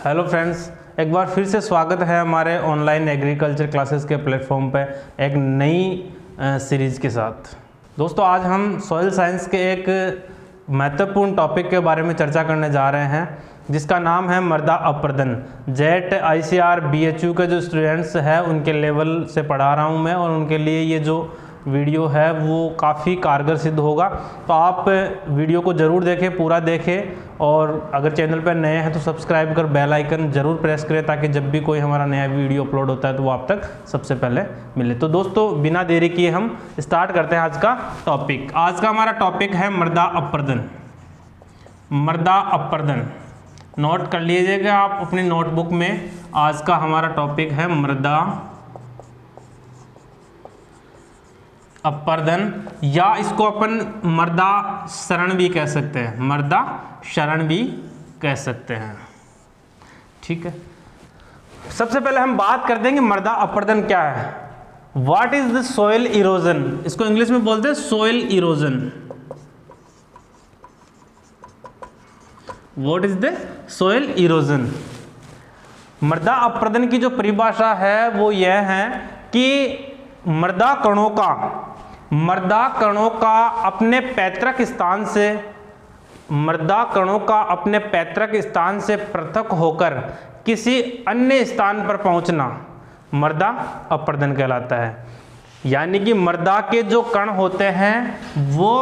Hello friends, एक बार फिर से स्वागत है हमारे ऑनलाइन एग्रीकल्चर क्लासेस के प्लेटफॉर्म पे एक नई सीरीज़ के साथ। दोस्तों, आज हम सॉइल साइंस के एक महत्वपूर्ण टॉपिक के बारे में चर्चा करने जा रहे हैं जिसका नाम है मृदा अपरदन। जेट ICAR BHU के जो स्टूडेंट्स हैं उनके लेवल से पढ़ा रहा हूं मैं और उनके लिए ये जो वीडियो है वो काफ़ी कारगर सिद्ध होगा। तो आप वीडियो को ज़रूर देखें, पूरा देखें और अगर चैनल पर नए हैं तो सब्सक्राइब कर बेल आइकन ज़रूर प्रेस करें ताकि जब भी कोई हमारा नया वीडियो अपलोड होता है तो वो आप तक सबसे पहले मिले। तो दोस्तों, बिना देरी किए हम स्टार्ट करते हैं आज का टॉपिक। आज का हमारा टॉपिक है मृदा अपरदन। मृदा अपरदन नोट कर लीजिएगा आप अपनी नोटबुक में। आज का हमारा टॉपिक है मृदा अपरदन, या इसको अपन मृदा क्षरण भी कह सकते हैं। मृदा क्षरण भी कह सकते हैं, ठीक है। सबसे पहले हम बात करते हैं कि मृदा अपरदन क्या है। What is the soil erosion, इसको इंग्लिश में बोलते हैं soil erosion. What is the soil erosion. मृदा अपरदन की जो परिभाषा है वो यह है कि मृदा कणों का अपने पैतृक स्थान से पृथक होकर किसी अन्य स्थान पर पहुंचना मृदा अपरदन कहलाता है। यानी कि मृदा के जो कण होते हैं वो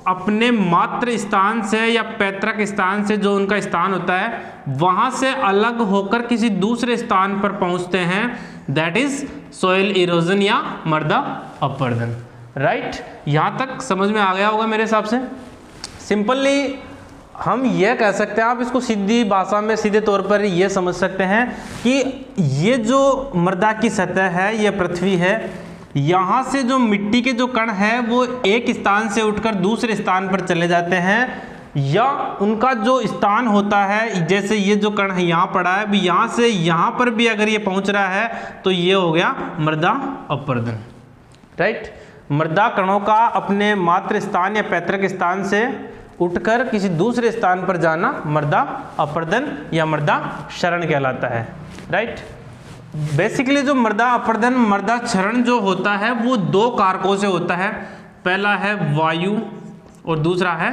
अपने मातृ स्थान से या पैतृक स्थान से, जो उनका स्थान होता है, वहां से अलग होकर किसी दूसरे स्थान पर पहुंचते हैं। दैट इज सॉइल इरोजन या मृदा अपरदन। राइट, यहां तक समझ में आ गया होगा मेरे हिसाब से। सिंपली हम यह कह सकते हैं, आप इसको सीधी भाषा में सीधे तौर पर यह समझ सकते हैं कि ये जो मृदा की सतह है, यह पृथ्वी है, यहाँ से जो मिट्टी के जो कण हैं वो एक स्थान से उठकर दूसरे स्थान पर चले जाते हैं, या उनका जो स्थान होता है, जैसे ये जो कण है यहाँ पड़ा है, भी यहाँ से यहाँ पर भी अगर ये पहुँच रहा है तो ये हो गया मृदा अपरदन। राइट, मृदा कणों का अपने मातृ स्थान या पैतृक स्थान से उठकर किसी दूसरे स्थान पर जाना मृदा अपरदन या मृदा क्षरण कहलाता है। राइट, बेसिकली जो मृदा अपरदन, मृदा क्षरण जो होता है वो दो कारकों से होता है। पहला है वायु और दूसरा है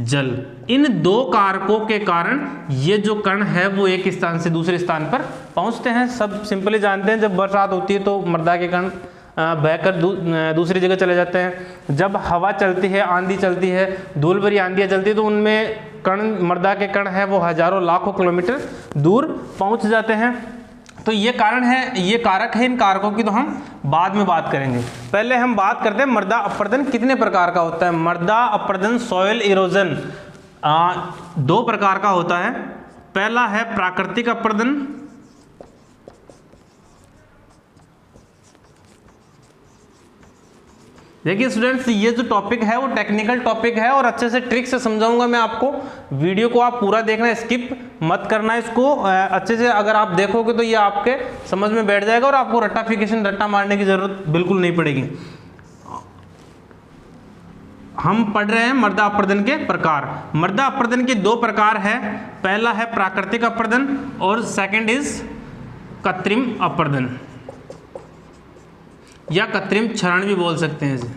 जल। इन दो कारकों के कारण ये जो कण है वो एक स्थान से दूसरे स्थान पर पहुंचते हैं। सब सिंपली जानते हैं, जब बरसात होती है तो मृदा के कण बहकर दूसरी जगह चले जाते हैं। जब हवा चलती है, आंधी चलती है, धूल भरी आंधियाँ चलती है तो उनमें कण, मृदा के कण है वो हजारों लाखों किलोमीटर दूर पहुंच जाते हैं। तो ये कारण है, ये कारक है। इन कारकों की तो हम बाद में बात करेंगे। पहले हम बात करते हैं मृदा अपरदन कितने प्रकार का होता है। मृदा अपरदन, सॉइल इरोजन, दो प्रकार का होता है। पहला है प्राकृतिक अपरदन, देखिए स्टूडेंट्स, ये जो टॉपिक है वो टेक्निकल टॉपिक है और अच्छे से ट्रिक से समझाऊंगा मैं आपको। वीडियो को आप पूरा देखना, स्किप मत करना इसको। अच्छे से अगर आप देखोगे तो ये आपके समझ में बैठ जाएगा और आपको रट्टा मारने की जरूरत बिल्कुल नहीं पड़ेगी। हम पढ़ रहे हैं मृदा अपरदन के प्रकार। मृदा अपरदन के दो प्रकार है। पहला है प्राकृतिक अपरदन और सेकेंड इज कृत्रिम अपरदन या कृत्रिम क्षरण भी बोल सकते हैं इसे,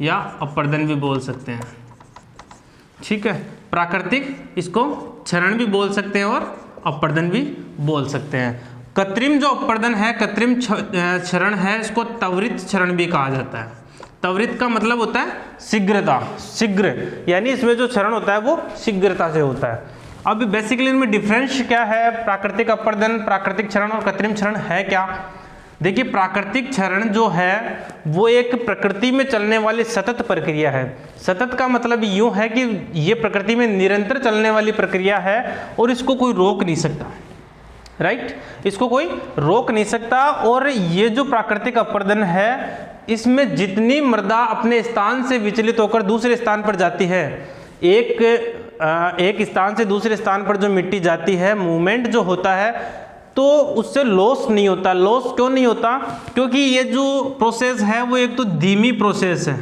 या अपरदन भी बोल सकते हैं। ठीक है, प्राकृतिक इसको क्षरण भी बोल सकते हैं और अपरदन भी बोल सकते हैं। कृत्रिम जो अपरदन है, कृत्रिम क्षरण है, इसको त्वरित क्षरण भी कहा जाता है। त्वरित का मतलब होता है शीघ्रता, शीघ्र, यानी इसमें जो क्षरण होता है वो शीघ्रता से होता है। अब बेसिकली इनमें डिफरेंस क्या है, प्राकृतिक अपरदन, प्राकृतिक क्षरण और कृत्रिम क्षरण है क्या। देखिए, प्राकृतिक क्षरण जो है वो एक प्रकृति में चलने वाली सतत प्रक्रिया है। सतत का मतलब यूं है कि ये प्रकृति में निरंतर चलने वाली प्रक्रिया है और इसको कोई रोक नहीं सकता। राइट, इसको कोई रोक नहीं सकता। और ये जो प्राकृतिक अपरदन है, इसमें जितनी मृदा अपने स्थान से विचलित होकर दूसरे स्थान पर जाती है, एक स्थान से दूसरे स्थान पर जो मिट्टी जाती है, मूवमेंट जो होता है, तो उससे लॉस नहीं होता। लॉस क्यों नहीं होता? क्योंकि ये जो प्रोसेस है वो एक तो धीमी प्रोसेस है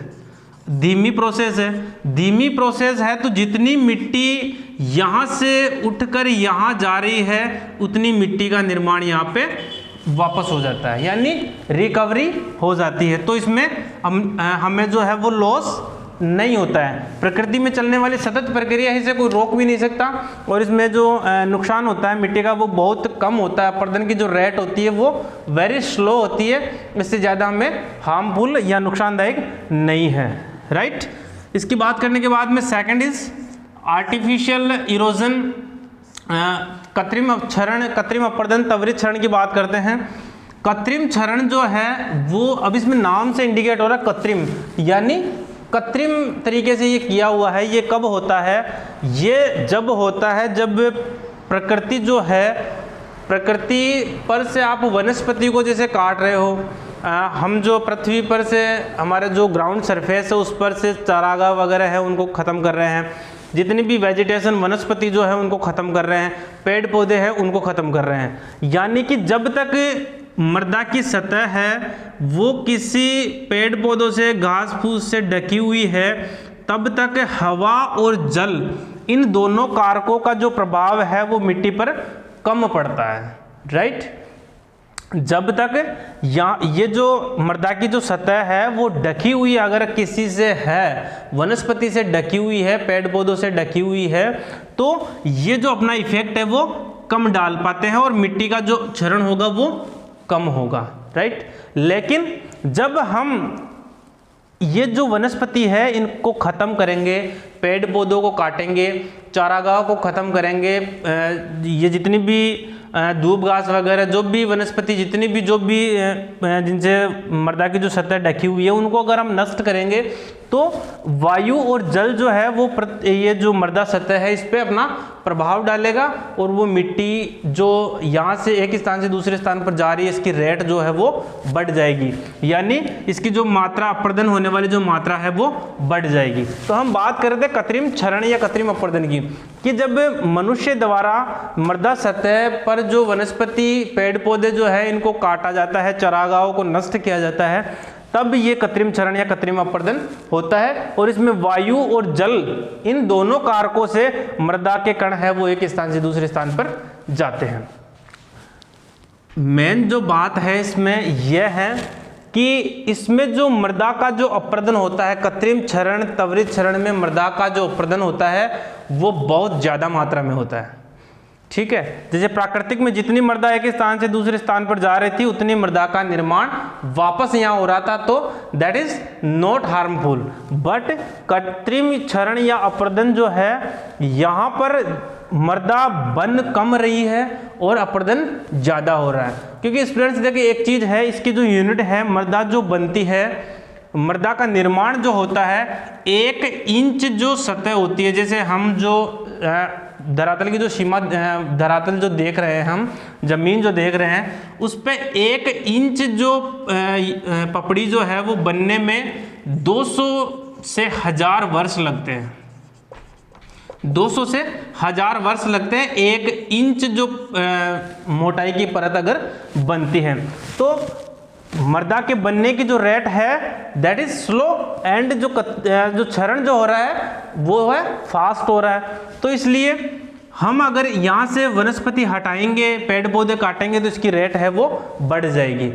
धीमी प्रोसेस है। धीमी प्रोसेस है तो जितनी मिट्टी यहाँ से उठकर यहाँ जा रही है उतनी मिट्टी का निर्माण यहाँ पे वापस हो जाता है, यानी रिकवरी हो जाती है। तो इसमें हमें जो है वो लॉस नहीं होता है। प्रकृति में चलने वाली सतत प्रक्रिया है, इसे कोई रोक भी नहीं सकता, और इसमें जो नुकसान होता है मिट्टी का वो बहुत कम होता है। अपरदन की जो रेट होती है वो वेरी स्लो होती है, इससे ज़्यादा हमें हार्मफुल या नुकसानदायक नहीं है, राइट। इसकी बात करने के बाद में सेकंड इज आर्टिफिशियल इरोजन, कृत्रिम क्षरण, कृत्रिम अपरदन, त्वरित क्षरण की बात करते हैं। कृत्रिम क्षरण जो है वो अब इसमें नाम से इंडिकेट हो रहा है कृत्रिम, यानी कृत्रिम तरीके से ये किया हुआ है। ये कब होता है? ये जब होता है जब प्रकृति जो है, प्रकृति पर से आप वनस्पति को जैसे काट रहे हो, हम जो पृथ्वी पर से हमारे जो ग्राउंड सरफेस है उस पर से चारागाह वगैरह है उनको ख़त्म कर रहे हैं, जितनी भी वेजिटेशन वनस्पति जो है उनको ख़त्म कर रहे हैं, पेड़ पौधे हैं उनको ख़त्म कर रहे हैं। यानी कि जब तक मृदा की सतह है वो किसी पेड़ पौधों से, घास फूस से ढकी हुई है, तब तक हवा और जल इन दोनों कारकों का जो प्रभाव है वो मिट्टी पर कम पड़ता है, राइट। जब तक ये जो मृदा की जो सतह है वो ढकी हुई अगर किसी से है, वनस्पति से ढकी हुई है, पेड़ पौधों से ढकी हुई है, तो ये जो अपना इफेक्ट है वो कम डाल पाते हैं और मिट्टी का जो क्षरण होगा वो कम होगा, राइट। लेकिन जब हम ये जो वनस्पति है इनको ख़त्म करेंगे, पेड़ पौधों को काटेंगे, चारागाह को ख़त्म करेंगे, ये जितनी भी धूप घास वगैरह जो भी वनस्पति जितनी भी जो भी जिनसे मृदा की जो सतह ढकी हुई है उनको अगर हम नष्ट करेंगे तो वायु और जल जो है वो ये जो मृदा सतह है इस पे अपना प्रभाव डालेगा और वो मिट्टी जो यहाँ से एक स्थान से दूसरे स्थान पर जा रही है इसकी रेट जो है वो बढ़ जाएगी, यानी इसकी जो मात्रा अपरदन होने वाली जो मात्रा है वो बढ़ जाएगी। तो हम बात कर रहे थे कृत्रिम क्षरण या कृत्रिम अपरदन की, कि जब मनुष्य द्वारा मृदा सतह पर जो वनस्पति पेड़ पौधे जो है इनको काटा जाता है, चरागाहों को नष्ट किया जाता है, तब ये कृत्रिम क्षरण या कृत्रिम अपरदन होता है। और इसमें वायु और जल इन दोनों कारकों से मृदा के कण है वो एक स्थान से दूसरे स्थान पर जाते हैं। मेन जो बात है इसमें यह है कि इसमें जो मृदा का जो अपरदन होता है, कृत्रिम क्षरण त्वरित क्षरण में मृदा का जो अपरदन होता है वो बहुत ज़्यादा मात्रा में होता है, ठीक है। जैसे प्राकृतिक में जितनी मृदा एक स्थान से दूसरे स्थान पर जा रही थी उतनी मृदा का निर्माण वापस यहाँ हो रहा था, तो that is not harmful. But कृत्रिम क्षरण या अपरदन जो है यहाँ पर मृदा बन कम रही है और अपरदन ज़्यादा हो रहा है। क्योंकि स्टूडेंट्स देखिए एक चीज़ है, इसकी जो यूनिट है मृदा जो बनती है, मृदा का निर्माण जो होता है 1 इंच जो सतह होती है, जैसे हम जो धरातल की जो सीमा, धरातल जो देख रहे हैं हम, जमीन जो देख रहे हैं उस पे 1 इंच जो पपड़ी जो है वो बनने में 200 से 1000 वर्ष लगते हैं। 200 से 1000 वर्ष लगते हैं 1 इंच जो मोटाई की परत अगर बनती है। तो मृदा के बनने की जो रेट है दैट इज स्लो एंड जो क्षरण जो हो रहा है वो है फास्ट हो रहा है। तो इसलिए हम अगर यहाँ से वनस्पति हटाएंगे, पेड़ पौधे काटेंगे तो इसकी रेट है वो बढ़ जाएगी,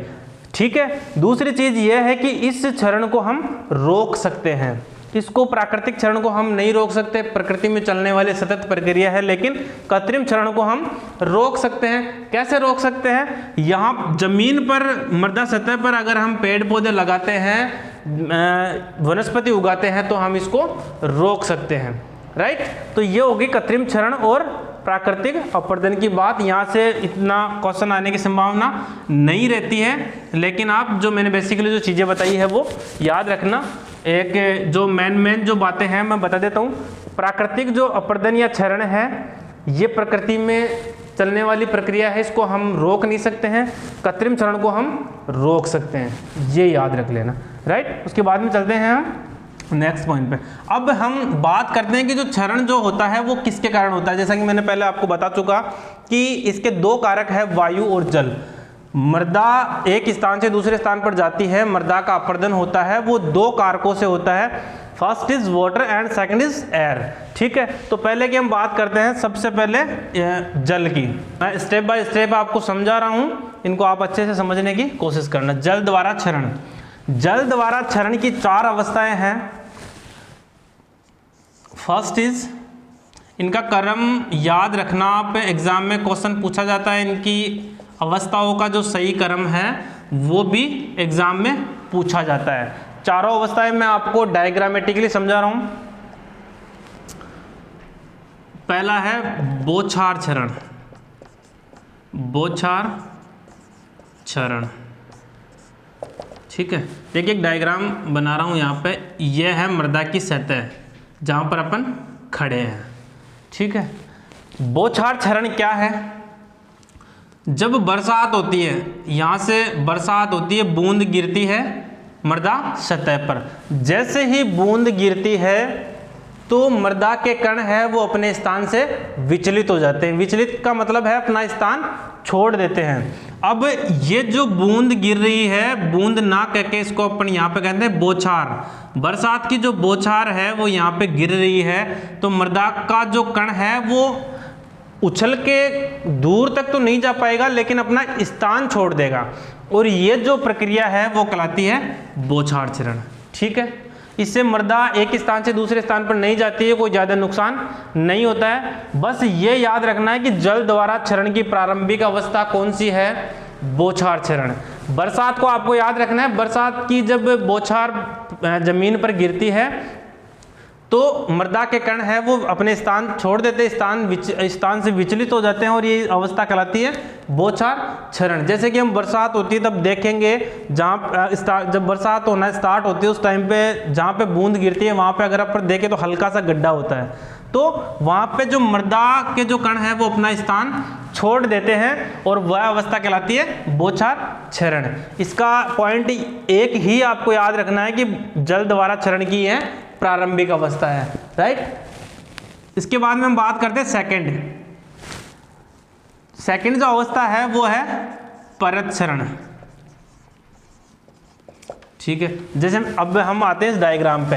ठीक है। दूसरी चीज ये है कि इस क्षरण को हम रोक सकते हैं, इसको प्राकृतिक क्षरण को हम नहीं रोक सकते, प्रकृति में चलने वाली सतत प्रक्रिया है, लेकिन कृत्रिम क्षरण को हम रोक सकते हैं। कैसे रोक सकते हैं? यहाँ जमीन पर मृदा सतह पर अगर हम पेड़ पौधे लगाते हैं, वनस्पति उगाते हैं तो हम इसको रोक सकते हैं, राइट। तो ये होगी कृत्रिम क्षरण और प्राकृतिक अपरदन की बात। यहाँ से इतना क्वेश्चन आने की संभावना नहीं रहती है, लेकिन आप जो मैंने बेसिकली जो चीज़ें बताई है वो याद रखना। एक जो मेन जो बातें हैं मैं बता देता हूँ। प्राकृतिक जो अपरदन या क्षरण है ये प्रकृति में चलने वाली प्रक्रिया है, इसको हम रोक नहीं सकते हैं। कृत्रिम क्षरण को हम रोक सकते हैं, ये याद रख लेना, राइट। उसके बाद में चलते हैं हम नेक्स्ट पॉइंट पे। अब हम बात करते हैं कि जो क्षरण जो होता है वो किसके कारण होता है। जैसा कि मैंने पहले आपको बता चुका कि इसके 2 कारक है, वायु और जल। मृदा एक स्थान से दूसरे स्थान पर जाती है, मृदा का अपर्दन होता है, वो दो कारकों से होता है। First is water and second is air. ठीक है, तो पहले की हम बात करते हैं सबसे पहले जल की। मैं स्टेप बाय स्टेप आपको समझा रहा हूं, इनको आप अच्छे से समझने की कोशिश करना। जल द्वारा क्षरण, जल द्वारा क्षरण की 4 अवस्थाएं हैं। फर्स्ट इज, इनका क्रम याद रखना, आप एग्जाम में क्वेश्चन पूछा जाता है, इनकी अवस्थाओं का जो सही क्रम है वो भी एग्जाम में पूछा जाता है। चारों अवस्थाएं मैं आपको डायग्रामेटिकली समझा रहा हूं। पहला है बौछार क्षरण, बौछार क्षरण। ठीक है, देखिए एक डायग्राम बना रहा हूं यहाँ पे। यह है मृदा की सतह जहां पर अपन खड़े हैं। ठीक है, बौछार क्षरण क्या है? जब बरसात होती है, यहाँ से बरसात होती है, बूंद गिरती है मृदा सतह पर। जैसे ही बूंद गिरती है तो मृदा के कण है वो अपने स्थान से विचलित हो जाते हैं। विचलित का मतलब है अपना स्थान छोड़ देते हैं। अब ये जो बूंद गिर रही है, बूंद ना कहके इसको अपन यहाँ पे कहते हैं बौछार। बरसात की जो बौछार है वो यहाँ पे गिर रही है, तो मृदा का जो कण है वो उछल के दूर तक तो नहीं जा पाएगा, लेकिन अपना स्थान छोड़ देगा, और ये जो प्रक्रिया है वो कहलाती है बौछार क्षरण। ठीक है, इससे मृदा एक स्थान से दूसरे स्थान पर नहीं जाती है, कोई ज़्यादा नुकसान नहीं होता है। बस ये याद रखना है कि जल द्वारा क्षरण की प्रारंभिक अवस्था कौन सी है? बौछार क्षरण। बरसात को आपको याद रखना है, बरसात की जब बौछार जमीन पर गिरती है तो मृदा के कण है वो अपने स्थान छोड़ देते, स्थान से विचलित हो जाते हैं, और ये अवस्था कहलाती है बौछार क्षरण। जैसे कि हम बरसात होती है तब देखेंगे, जब बरसात होना स्टार्ट होती है उस टाइम पे जहाँ पे बूंद गिरती है वहाँ पे अगर आप देखें तो हल्का सा गड्ढा होता है, तो वहाँ पे जो मृदा के जो कण है वो अपना स्थान छोड़ देते हैं, और वह अवस्था कहलाती है बौछार क्षरण। इसका पॉइंट एक ही आपको याद रखना है कि जल द्वारा क्षरण की है प्रारंभिक अवस्था है, राइट। इसके बाद में हम बात करते हैं सेकंड जो अवस्था है वो है परत क्षरण। ठीक है, जैसे अब हम आते हैं इस डायग्राम पे।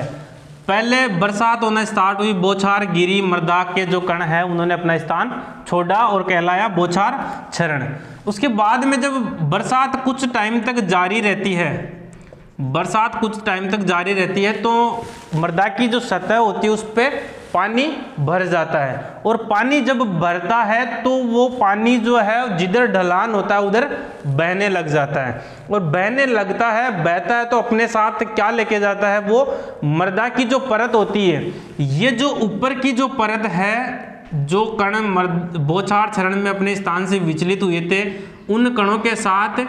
पहले बरसात होना स्टार्ट हुई, बौछार गिरी, मृदा के जो कण है उन्होंने अपना स्थान छोड़ा और कहलाया बौछार क्षरण। उसके बाद में जब बरसात कुछ टाइम तक जारी रहती है, बरसात कुछ टाइम तक जारी रहती है तो मृदा की जो सतह होती है उस पर पानी भर जाता है, और पानी जब भरता है तो वो पानी जो है जिधर ढलान होता है उधर बहने लग जाता है, और बहने लगता है, बहता है तो अपने साथ क्या लेके जाता है? वो मृदा की जो परत होती है, ये जो ऊपर की जो परत है, जो कण बौछार क्षरण में अपने स्थान से विचलित हुए थे, उन कणों के साथ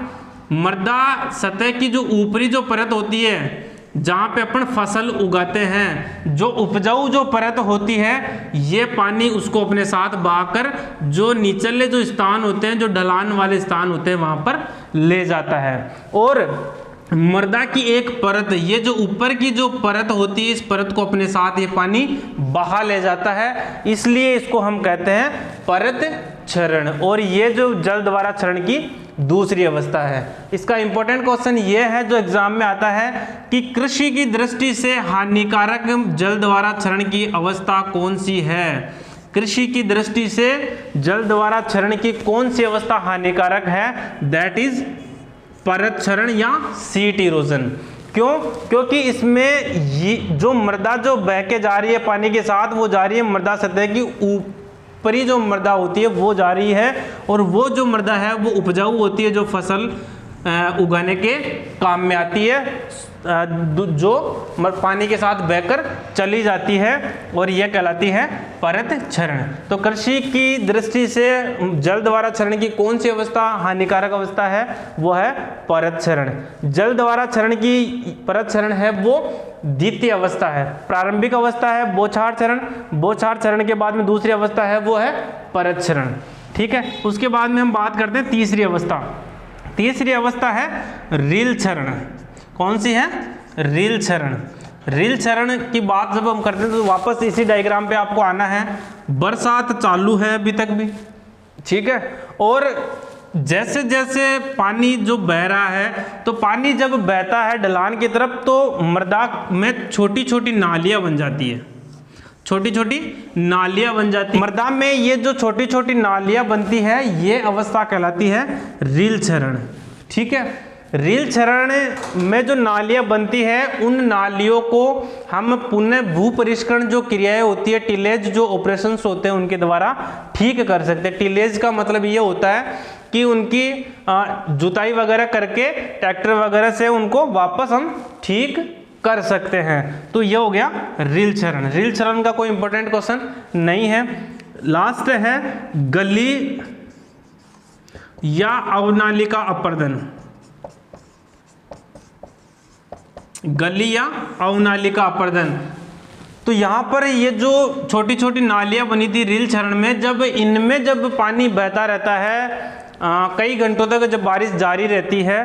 मृदा सतह की जो ऊपरी जो परत होती है जहाँ पे अपन फसल उगाते हैं, जो उपजाऊ जो परत होती है, ये पानी उसको अपने साथ बहाकर जो निचले जो स्थान होते हैं, जो ढलान वाले स्थान होते हैं, वहाँ पर ले जाता है। और मृदा की एक परत, ये जो ऊपर की जो परत होती है, इस परत को अपने साथ ये पानी बहा ले जाता है, इसलिए इसको हम कहते हैं परत क्षरण। और ये जो जल द्वारा क्षरण की दूसरी अवस्था है। इसका इंपॉर्टेंट क्वेश्चन ये है जो एग्जाम में आता है कि कृषि की दृष्टि से हानिकारक जल द्वारा क्षरण की अवस्था कौन सी है? कृषि की दृष्टि से जल द्वारा क्षरण की कौन सी अवस्था हानिकारक है? दैट इज परत क्षरण या सीट इरोजन। क्यों? क्योंकि इसमें जो मृदा जो बह के जा रही है पानी के साथ, वो जा रही है मृदा सतह की ऊपरी जो मृदा होती है वो जा रही है, और वो जो मृदा है वो उपजाऊ होती है, जो फसल उगाने के काम में आती है, जो पानी के साथ बहकर चली जाती है, और यह कहलाती है परत क्षरण। तो कृषि की दृष्टि से जल द्वारा क्षरण की कौन सी अवस्था हानिकारक अवस्था है? वो है परत क्षरण। जल द्वारा क्षरण की परत क्षरण है वो द्वितीय अवस्था है। प्रारंभिक अवस्था है बौछार क्षरण, बौछार क्षरण के बाद में दूसरी अवस्था है वो है परत क्षरण। ठीक है, उसके बाद में हम बात करते हैं तीसरी अवस्था। तीसरी अवस्था है रील क्षरण। कौन सी है? रील क्षरण। रील क्षरण की बात जब हम करते हैं तो वापस इसी डायग्राम पे आपको आना है। बरसात चालू है अभी तक भी, ठीक है, और जैसे जैसे पानी जो बह रहा है, तो पानी जब बहता है ढलान की तरफ तो मृदा में छोटी छोटी नालियां बन जाती है, छोटी छोटी नालियां बन जाती है। मृदा में ये जो छोटी छोटी नालियां बनती है ये अवस्था कहलाती है रील क्षरण। ठीक है, रील क्षरण में जो नालियां बनती है उन नालियों को हम पुनः भूपरिष्करण जो क्रियाएं होती है, टिलेज जो ऑपरेशंस होते हैं उनके द्वारा ठीक कर सकते हैं। टिलेज का मतलब ये होता है कि उनकी जुताई वगैरह करके ट्रैक्टर वगैरह से उनको वापस हम ठीक कर सकते हैं। तो ये हो गया रील क्षरण। रील क्षरण का कोई इंपॉर्टेंट क्वेश्चन नहीं है। लास्ट है गली या अवनालिका अपर्दन। गली या अवनालिका अपर्दन, तो यहाँ पर ये जो छोटी छोटी नालियाँ बनी थी रील क्षरण में, जब इनमें जब पानी बहता रहता है कई घंटों तक जब बारिश जारी रहती है,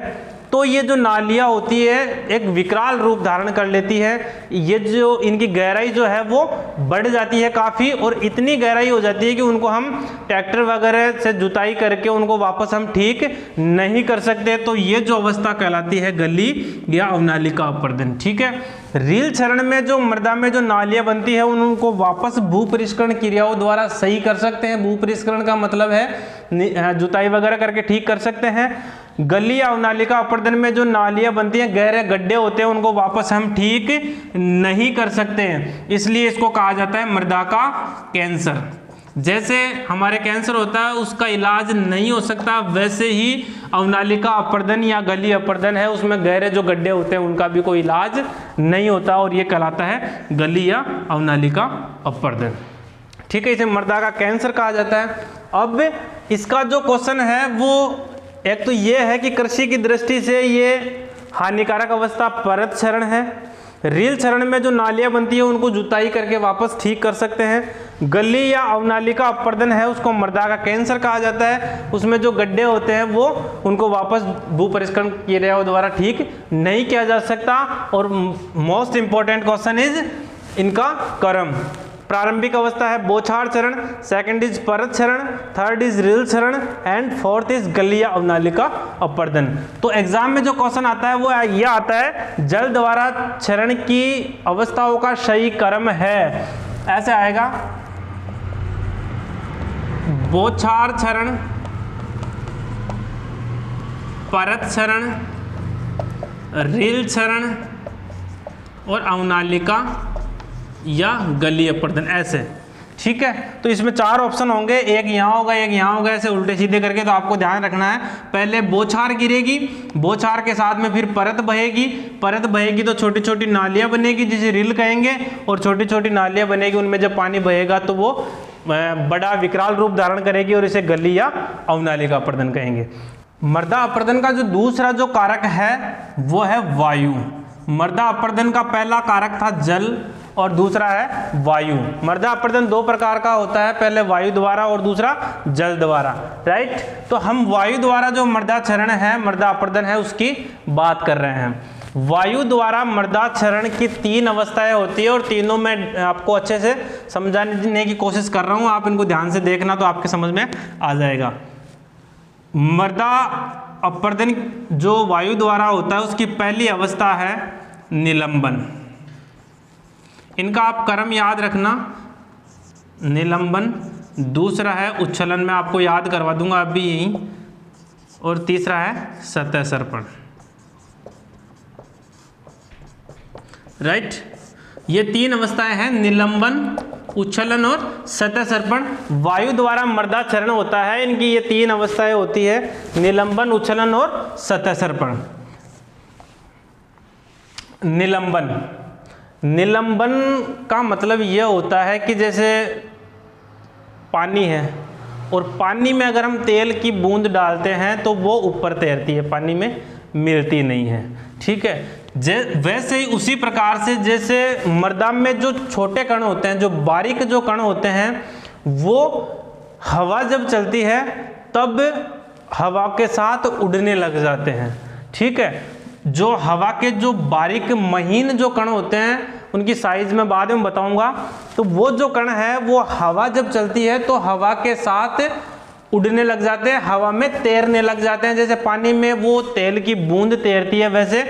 तो ये जो नालियाँ होती है एक विकराल रूप धारण कर लेती है। ये जो इनकी गहराई जो है वो बढ़ जाती है काफ़ी, और इतनी गहराई हो जाती है कि उनको हम ट्रैक्टर वगैरह से जुताई करके उनको वापस हम ठीक नहीं कर सकते। तो ये जो अवस्था कहलाती है गली या अवनालिका अपर्दन। ठीक है, रील क्षरण में जो मृदा में जो नालियाँ बनती है उनको वापस भूपरिष्करण क्रियाओं द्वारा सही कर सकते हैं। भूपरिष्करण का मतलब है जुताई वगैरह करके ठीक कर सकते हैं। गली या अवनालिका अपर्दन में जो नालियां बनती हैं, गहरे गड्ढे होते हैं, उनको वापस हम ठीक नहीं कर सकते हैं, इसलिए इसको कहा जाता है मृदा का कैंसर। जैसे हमारे कैंसर होता है उसका इलाज नहीं हो सकता, वैसे ही अवनालिका अपर्दन या गली अपर्दन है, उसमें गहरे जो गड्ढे होते हैं उनका भी कोई इलाज नहीं होता, और ये कहलाता है गली या अवनालिका अपर्दन। ठीक है, इसे मृदा का कैंसर कहा जाता है। अब इसका जो क्वेश्चन है वो एक तो ये है कि कृषि की दृष्टि से ये हानिकारक अवस्था परत क्षरण है। रील क्षरण में जो नालियां बनती है उनको जुताई करके वापस ठीक कर सकते हैं। गली या अवनालिका अपर्दन है उसको मृदा का कैंसर कहा जाता है, उसमें जो गड्ढे होते हैं वो उनको वापस भूपरिष्करण क्रियाओं द्वारा ठीक नहीं किया जा सकता। और मोस्ट इंपॉर्टेंट क्वेश्चन इज इनका क्रम। प्रारंभिक अवस्था है बौछार चरण, सेकंड इज परत चरण, थर्ड इज रील चरण एंड फोर्थ इज गली या अवनालिका अपर्दन। तो एग्जाम में जो क्वेश्चन आता है वो ये आता है जल द्वारा क्षरण की अवस्थाओं का सही क्रम है, ऐसे आएगा बौछार चरण, परत चरण, रील चरण और अवनालिका या गली अपर्दन, ऐसे। ठीक है, तो इसमें चार ऑप्शन होंगे, एक यहाँ होगा एक यहाँ होगा, ऐसे उल्टे सीधे करके। तो आपको ध्यान रखना है, पहले बौछार गिरेगी, बौछार के साथ में फिर परत बहेगी, परत बहेगी तो छोटी छोटी नालियाँ बनेगी जिसे रील कहेंगे, और छोटी छोटी नालियाँ बनेगी उनमें जब पानी बहेगा तो वो बड़ा विकराल रूप धारण करेगी और इसे गली या अवनालिका अपर्दन कहेंगे। मृदा अपर्दन का जो दूसरा जो कारक है वो है वायु। मृदा अपर्दन का पहला कारक था जल और दूसरा है वायु। मृदा अपर्दन दो प्रकार का होता है, पहले वायु द्वारा और दूसरा जल द्वारा, राइट। तो हम वायु द्वारा जो मृदा क्षरण है, मृदा अपर्दन है, उसकी बात कर रहे हैं। वायु द्वारा मृदा क्षरण की तीन अवस्थाएं होती है और तीनों में आपको अच्छे से समझाने की कोशिश कर रहा हूं, आप इनको ध्यान से देखना तो आपके समझ में आ जाएगा। मृदा अपर्दन जो वायु द्वारा होता है उसकी पहली अवस्था है निलंबन। इनका आप क्रम याद रखना, निलंबन, दूसरा है उच्छलन, मैं आपको याद करवा दूंगा अभी यहीं, और तीसरा है सतह सर्पण, राइट। ये तीन अवस्थाएं हैं, निलंबन, उच्छलन और सतह सर्पण। वायु द्वारा मृदा क्षरण होता है, इनकी ये तीन अवस्थाएं होती है, निलंबन, उच्छलन और सतह सर्पण। निलंबन, निलंबन का मतलब यह होता है कि जैसे पानी है और पानी में अगर हम तेल की बूंद डालते हैं तो वो ऊपर तैरती है, पानी में मिलती नहीं है, ठीक है। वैसे ही उसी प्रकार से जैसे मृदा में जो छोटे कण होते हैं, जो बारीक जो कण होते हैं, वो हवा जब चलती है तब हवा के साथ उड़ने लग जाते हैं, ठीक है। जो हवा के जो बारीक महीन जो कण होते हैं उनकी साइज में बाद में बताऊंगा, तो वो जो कण है वो हवा जब चलती है तो हवा के साथ उड़ने लग जाते हैं, हवा में तैरने लग जाते हैं। जैसे पानी में वो तेल की बूंद तैरती है, वैसे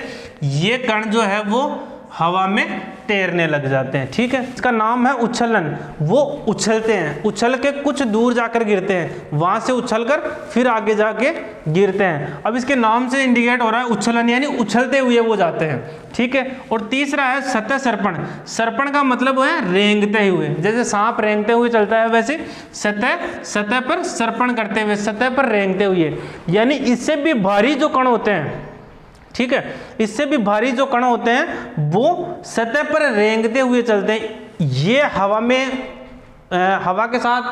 ये कण जो है वो हवा में तैरने लग जाते हैं। ठीक है, इसका नाम है उछलन। वो उछलते हैं, उछल के कुछ दूर जाकर गिरते हैं, वहां से उछलकर फिर आगे जाके गिरते हैं। अब इसके नाम से इंडिकेट हो रहा है उछलन, यानी उछलते हुए वो जाते हैं। ठीक है, और तीसरा है सतह सर्पण। सर्पण का मतलब है रेंगते हुए, जैसे सांप रेंगते हुए चलता है वैसे सतह पर सर्पण करते हुए, सतह पर रेंगते हुए, यानी इससे भी भारी जो कण होते हैं, ठीक है, इससे भी भारी जो कण होते हैं वो सतह पर रेंगते हुए चलते हैं। ये हवा में हवा के साथ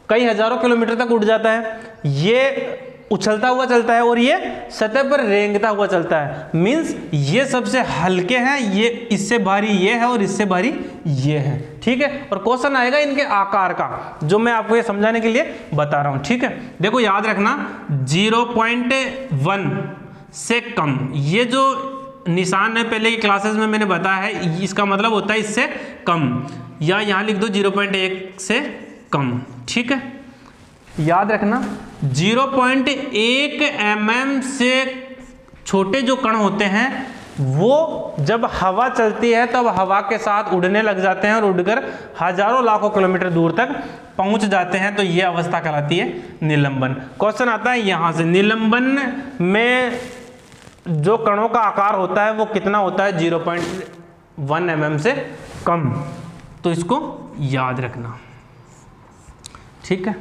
कई हजारों किलोमीटर तक उड़ जाता है, ये उछलता हुआ चलता है और ये सतह पर रेंगता हुआ चलता है। मींस ये सबसे हल्के हैं, ये इससे भारी ये है और इससे भारी ये है। ठीक है, और क्वेश्चन आएगा इनके आकार का, जो मैं आपको ये समझाने के लिए बता रहा हूं। ठीक है, देखो याद रखना 0.1 से कम, ये जो निशान है पहले की क्लासेस में मैंने बताया है, इसका मतलब होता है इससे कम, या यहाँ लिख दो 0.1 से कम। ठीक है, याद रखना 0.1 mm से छोटे जो कण होते हैं वो जब हवा चलती है तब हवा के साथ उड़ने लग जाते हैं और उड़कर हजारों लाखों किलोमीटर दूर तक पहुंच जाते हैं, तो ये अवस्था कहलाती है निलंबन। क्वेश्चन आता है यहां से, निलंबन में जो कणों का आकार होता है वो कितना होता है? 0.1 mm से कम, तो इसको याद रखना। ठीक है,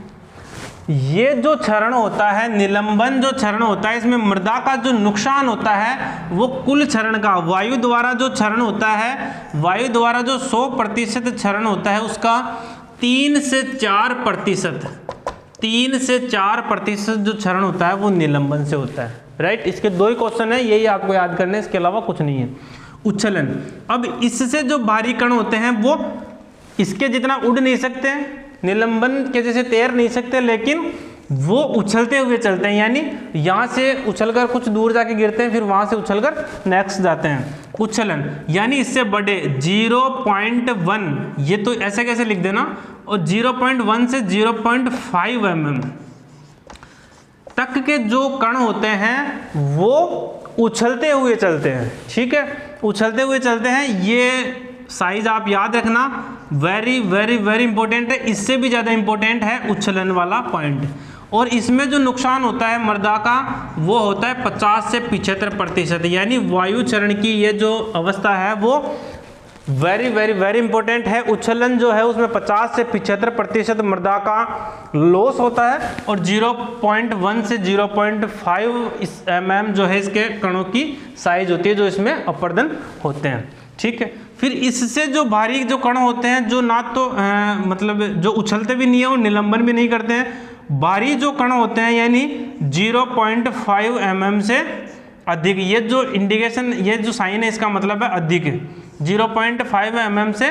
ये जो क्षरण होता है, निलंबन जो क्षरण होता है, इसमें मृदा का जो नुकसान होता है वो कुल क्षरण का, वायु द्वारा जो क्षरण होता है, वायु द्वारा जो 100% क्षरण होता है उसका 3 से 4%, 3 से 4% जो क्षरण होता है वो निलंबन से होता है। राइट, इसके दो ही क्वेश्चन है, यही आपको याद करने, इसके अलावा कुछ नहीं है। उच्छलन, अब इससे जो भारी कण होते हैं वो इसके जितना उड़ नहीं सकते, निलंबन के जैसे तैर नहीं सकते, लेकिन वो उछलते हुए चलते हैं, यानी यहाँ से उछलकर कुछ दूर जाके गिरते हैं, फिर वहां से उछलकर नेक्स्ट जाते हैं। उच्छलन यानी इससे बड़े 0.1, ये तो ऐसे कैसे लिख देना, और 0.1 से 0.5 mm तक के जो कण होते हैं वो उछलते हुए चलते हैं। ठीक है, उछलते हुए चलते हैं, ये साइज आप याद रखना, वेरी वेरी वेरी इंपॉर्टेंट है, इससे भी ज़्यादा इंपॉर्टेंट है उछलन वाला पॉइंट। और इसमें जो नुकसान होता है मृदा का वो होता है 50 से 75%, यानी वायु चरण की ये जो अवस्था है वो वेरी वेरी वेरी इंपॉर्टेंट है। उच्छलन जो है उसमें 50 से 75% मृदा का लॉस होता है, और 0.1 से 0.5 mm जो है इसके कणों की साइज होती है जो इसमें अपर्दन होते हैं। ठीक है, फिर इससे जो भारी जो कण होते हैं जो ना तो मतलब जो उछलते भी नहीं है और निलंबन भी नहीं करते हैं, भारी जो कण होते हैं यानी 0.5 mm से अधिक, ये जो इंडिकेशन, ये जो साइन है इसका मतलब है अधिक, 0.5 mm से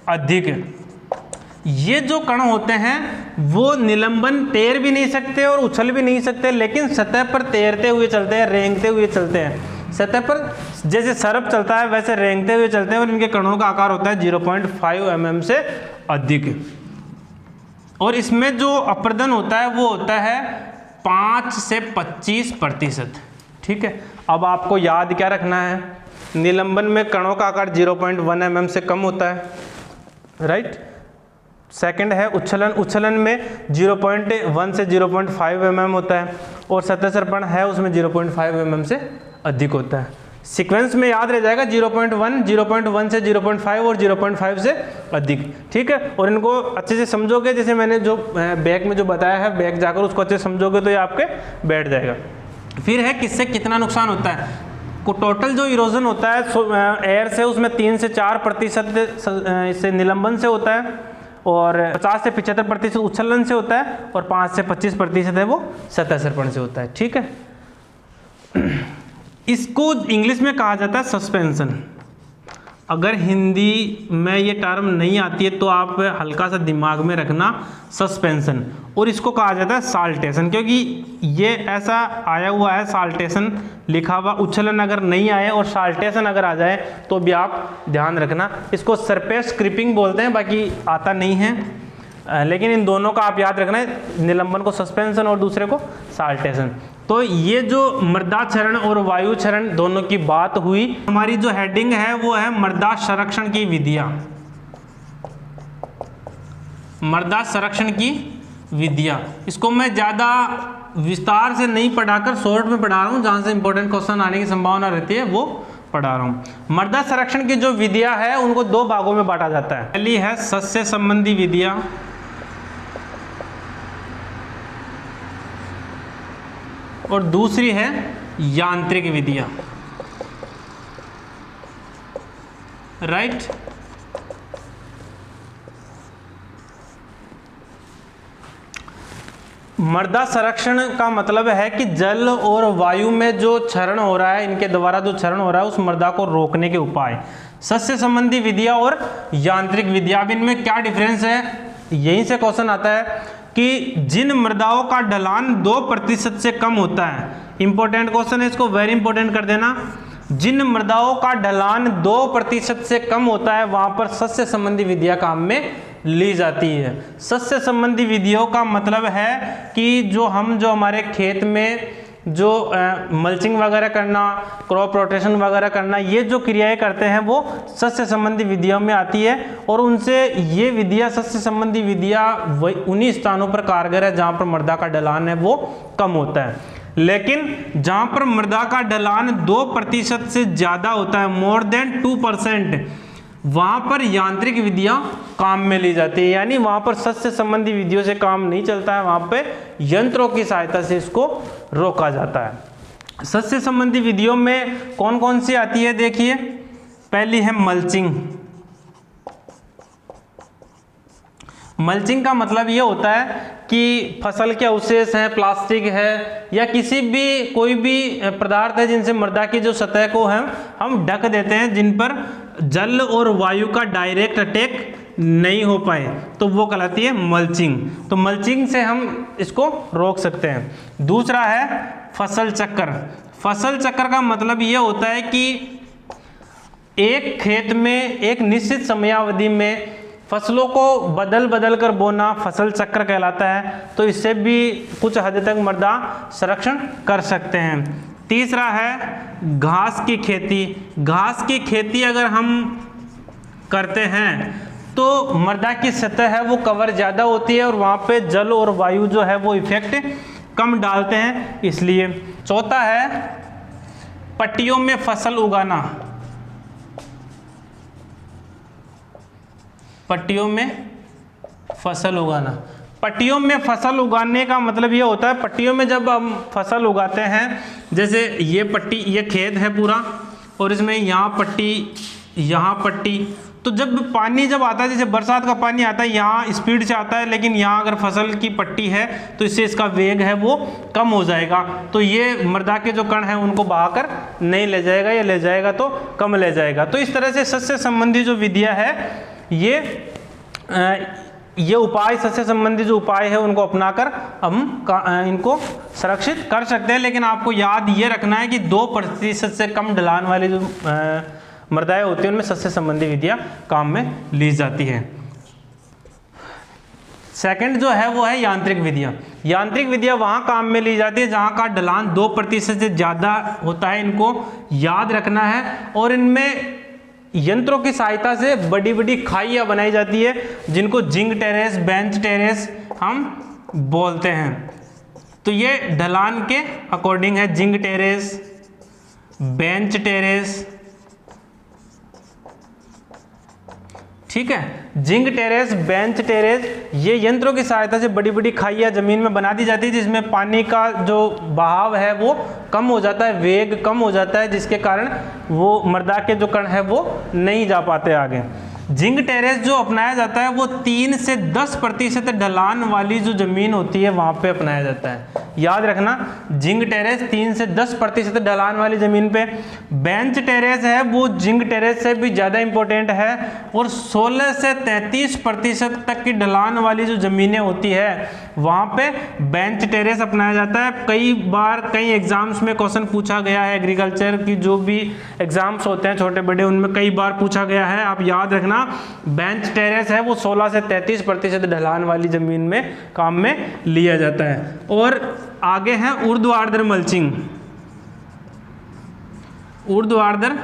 अधिक। ये जो कण होते हैं वो निलंबन तैर भी नहीं सकते और उछल भी नहीं सकते, लेकिन सतह पर तैरते हुए चलते हैं, रेंगते हुए चलते हैं। सतह पर जैसे सर्प चलता है वैसे रेंगते हुए चलते हैं, और इनके कणों का आकार होता है 0.5 mm से अधिक। और इसमें जो अपर्दन होता है वो होता है 5 से 25%। ठीक है, अब आपको याद क्या रखना है, निलंबन में कणों का आकार 0.1 mm से कम होता है। राइट, सेकंड है उच्छलन, उच्छलन में 0.1 से 0.5 mm होता है, और सतह सर्पण है उसमें 0.5 mm से अधिक होता है। सीक्वेंस में याद रह जाएगा 0.1, 0.1 से 0.5 और 0.5 से अधिक। ठीक है, और इनको अच्छे से समझोगे, जैसे मैंने जो बैक में जो बताया है, बैक जाकर उसको अच्छे से समझोगे तो ये आपके बैठ जाएगा। फिर है किससे कितना नुकसान होता है, को टोटल जो इरोजन होता है एयर से उसमें 3 से 4% इससे निलंबन से होता है, और 50 से 75% उच्छलन से होता है, और 5 से 25% है वो सतह सर्पण से होता है। ठीक है, इसको इंग्लिश में कहा जाता है सस्पेंशन। अगर हिंदी में ये टर्म नहीं आती है तो आप हल्का सा दिमाग में रखना सस्पेंशन, और इसको कहा जाता है साल्टेशन, क्योंकि ये ऐसा आया हुआ है, साल्टेशन लिखा हुआ, उच्छलन अगर नहीं आए और साल्टेशन अगर आ जाए तो भी आप ध्यान रखना। इसको सरफेस क्रीपिंग बोलते हैं, बाकी आता नहीं है। लेकिन इन दोनों का आप याद रखना है, निलंबन को सस्पेंशन और दूसरे को साल्टेशन। तो ये जो मृदा क्षरण और वायु क्षरण दोनों की बात हुई। हमारी जो हेडिंग है वो है मृदा संरक्षण की विधियां। मृदा संरक्षण की विधियां, इसको मैं ज़्यादा विस्तार से नहीं पढ़ाकर शॉर्ट में पढ़ा रहा हूँ, जहाँ से इंपॉर्टेंट क्वेश्चन आने की संभावना रहती है वो पढ़ा रहा हूँ। मृदा संरक्षण की जो विधियां है उनको दो भागों में बांटा जाता है। पहली है सस्य संबंधी विधियां और दूसरी है यांत्रिक विधियां, राइट। मृदा संरक्षण का मतलब है कि जल और वायु में जो क्षरण हो रहा है, इनके द्वारा जो क्षरण हो रहा है उस मृदा को रोकने के उपाय। सस्य संबंधी विधियां और यांत्रिक विधियां, अब इनमें क्या डिफरेंस है, यहीं से क्वेश्चन आता है कि जिन मृदाओं का ढलान 2% से कम होता है, इंपॉर्टेंट क्वेश्चन है, इसको वेरी इंपॉर्टेंट कर देना। जिन मृदाओं का ढलान 2% से कम होता है वहां पर सस्य संबंधी विधियां काम में ली जाती है। सस्य संबंधी विधियों का मतलब है कि जो हमारे खेत में जो मल्चिंग वगैरह करना, क्रॉप रोटेशन वगैरह करना, ये जो क्रियाएं करते हैं वो सस्य संबंधी विधियों में आती है। और उनसे ये विधियां, सस्य संबंधी विधियां उन्हीं स्थानों पर कारगर है जहाँ पर मृदा का ढलान है वो कम होता है। लेकिन जहाँ पर मृदा का ढलान 2% से ज़्यादा होता है, मोर देन 2%, वहाँ पर यांत्रिक विधियां काम में ली जाती है। यानी वहाँ पर सस्य संबंधी विधियों से काम नहीं चलता है, वहाँ पे यंत्रों की सहायता से इसको रोका जाता है। सस्य संबंधी विधियों में कौन कौन सी आती है देखिए। पहली है मल्चिंग। मल्चिंग का मतलब ये होता है कि फसल के अवशेष हैं, प्लास्टिक है या किसी भी कोई भी पदार्थ है जिनसे मृदा की जो सतह को हम ढक देते हैं, जिन पर जल और वायु का डायरेक्ट अटैक नहीं हो पाए, तो वो कहलाती है मल्चिंग। तो मल्चिंग से हम इसको रोक सकते हैं। दूसरा है फसल चक्र। फसल चक्र का मतलब ये होता है कि एक खेत में एक निश्चित समयावधि में फसलों को बदल बदल कर बोना फसल चक्र कहलाता है। तो इससे भी कुछ हद तक मृदा संरक्षण कर सकते हैं। तीसरा है घास की खेती। घास की खेती अगर हम करते हैं तो मृदा की सतह है वो कवर ज़्यादा होती है और वहाँ पे जल और वायु जो है वो इफेक्ट कम डालते हैं, इसलिए। चौथा है पट्टियों में फसल उगाना। पट्टियों में फसल उगाना। पट्टियों में फसल उगाने का मतलब ये होता है, पट्टियों में जब हम फसल उगाते हैं, जैसे ये पट्टी, ये खेत है पूरा और इसमें यहाँ पट्टी, यहाँ पट्टी, तो जब पानी जब आता है, जैसे बरसात का पानी आता है यहाँ स्पीड से आता है, लेकिन यहाँ अगर फसल की पट्टी है तो इससे इसका वेग है वो कम हो जाएगा, तो ये मृदा के जो कण हैं उनको बहाकर नहीं ले जाएगा, या ले जाएगा तो कम ले जाएगा। तो इस तरह से सस्य संबंधी जो विधियाँ है ये उपाय, सस्य संबंधी जो उपाय है उनको अपनाकर हम इनको संरक्षित कर सकते हैं। लेकिन आपको याद ये रखना है कि 2% से कम ढलान वाली जो मृदाएं होती हैं उनमें सस्य संबंधी विधियां काम में ली जाती हैं। सेकंड जो है वो है यांत्रिक विधियां। यांत्रिक विधियां वहां काम में ली जाती है जहां का ढलान 2% से ज़्यादा होता है, इनको याद रखना है। और इनमें यंत्रों की सहायता से बड़ी बड़ी खाइयाँ बनाई जाती है, जिनको जिंक टेरेस, बेंच टेरेस हम बोलते हैं। तो ये ढलान के अकॉर्डिंग है, जिंक टेरेस, बेंच टेरेस, ठीक है। जिंक टेरेस, बेंच टेरेस, ये यंत्रों की सहायता से बड़ी बड़ी खाइयाँ जमीन में बना दी जाती है, जिसमें पानी का जो बहाव है वो कम हो जाता है, वेग कम हो जाता है, जिसके कारण वो मृदा के जो कण है वो नहीं जा पाते आगे। जिंक टेरेस जो अपनाया जाता है वो 3 से 10% ढलान वाली जो जमीन होती है वहाँ पे अपनाया जाता है। याद रखना जिंक टेरेस 3 से 10% ढलान वाली ज़मीन पे, बेंच टेरेस है वो जिंक टेरेस से भी ज़्यादा इंपॉर्टेंट है, और 16 से 33% तक की ढलान वाली जो ज़मीनें होती है वहाँ पे बेंच टेरेस अपनाया जाता है। कई बार कई एग्जाम्स में क्वेश्चन पूछा गया है, एग्रीकल्चर की जो भी एग्जाम्स होते हैं छोटे बड़े उनमें कई बार पूछा गया है। आप याद रखना बेंच टेरेस है वो 16 से 33% ढलान वाली ज़मीन में काम में लिया जाता है। और आगे है ऊर्ध्वाधर मल्चिंग। ऊर्ध्वाधर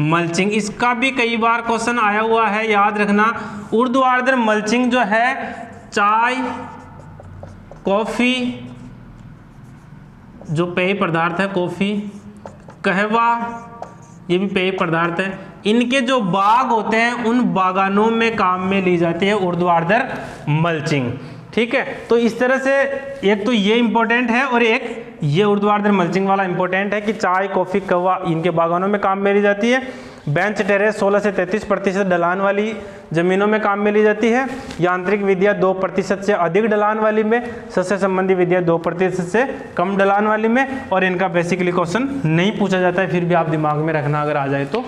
मल्चिंग इसका भी कई बार क्वेश्चन आया हुआ है, याद रखना। ऊर्ध्वाधर मल्चिंग जो है चाय, कॉफ़ी, जो पेय पदार्थ है कॉफ़ी, कहवा, ये भी पेय पदार्थ है, इनके जो बाग होते हैं उन बागानों में काम में ली जाती है ऊर्ध्वाधर मल्चिंग। ठीक है, तो इस तरह से एक तो ये इंपॉर्टेंट है और एक ये ऊर्ध्वाधर मल्चिंग वाला इंपॉर्टेंट है कि चाय, कॉफ़ी, कहवा इनके बागानों में काम में ली जाती है। बेंच टेरेस 16 से 33% ढलान वाली ज़मीनों में काम में ली जाती है। यांत्रिक विधियाँ 2% से अधिक ढलान वाली में, सस्य संबंधी विधियाँ 2% से कम ढलान वाली में, और इनका बेसिकली क्वेश्चन नहीं पूछा जाता है, फिर भी आप दिमाग में रखना अगर आ जाए तो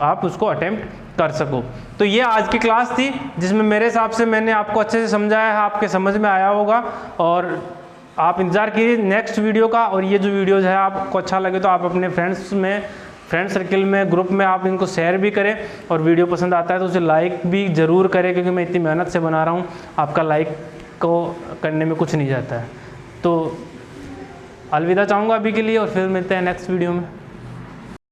आप उसको अटेम्प्ट कर सको। तो ये आज की क्लास थी जिसमें मेरे हिसाब से मैंने आपको अच्छे से समझाया है, आपके समझ में आया होगा, और आप इंतज़ार कीजिए नेक्स्ट वीडियो का। और ये जो वीडियोज़ है आपको अच्छा लगे तो आप अपने फ्रेंड सर्किल में, ग्रुप में आप इनको शेयर भी करें, और वीडियो पसंद आता है तो उसे लाइक भी ज़रूर करें, क्योंकि मैं इतनी मेहनत से बना रहा हूँ, आपका लाइक को करने में कुछ नहीं जाता है। तो अलविदा चाहूँगा अभी के लिए, और फिर मिलते हैं नेक्स्ट वीडियो में।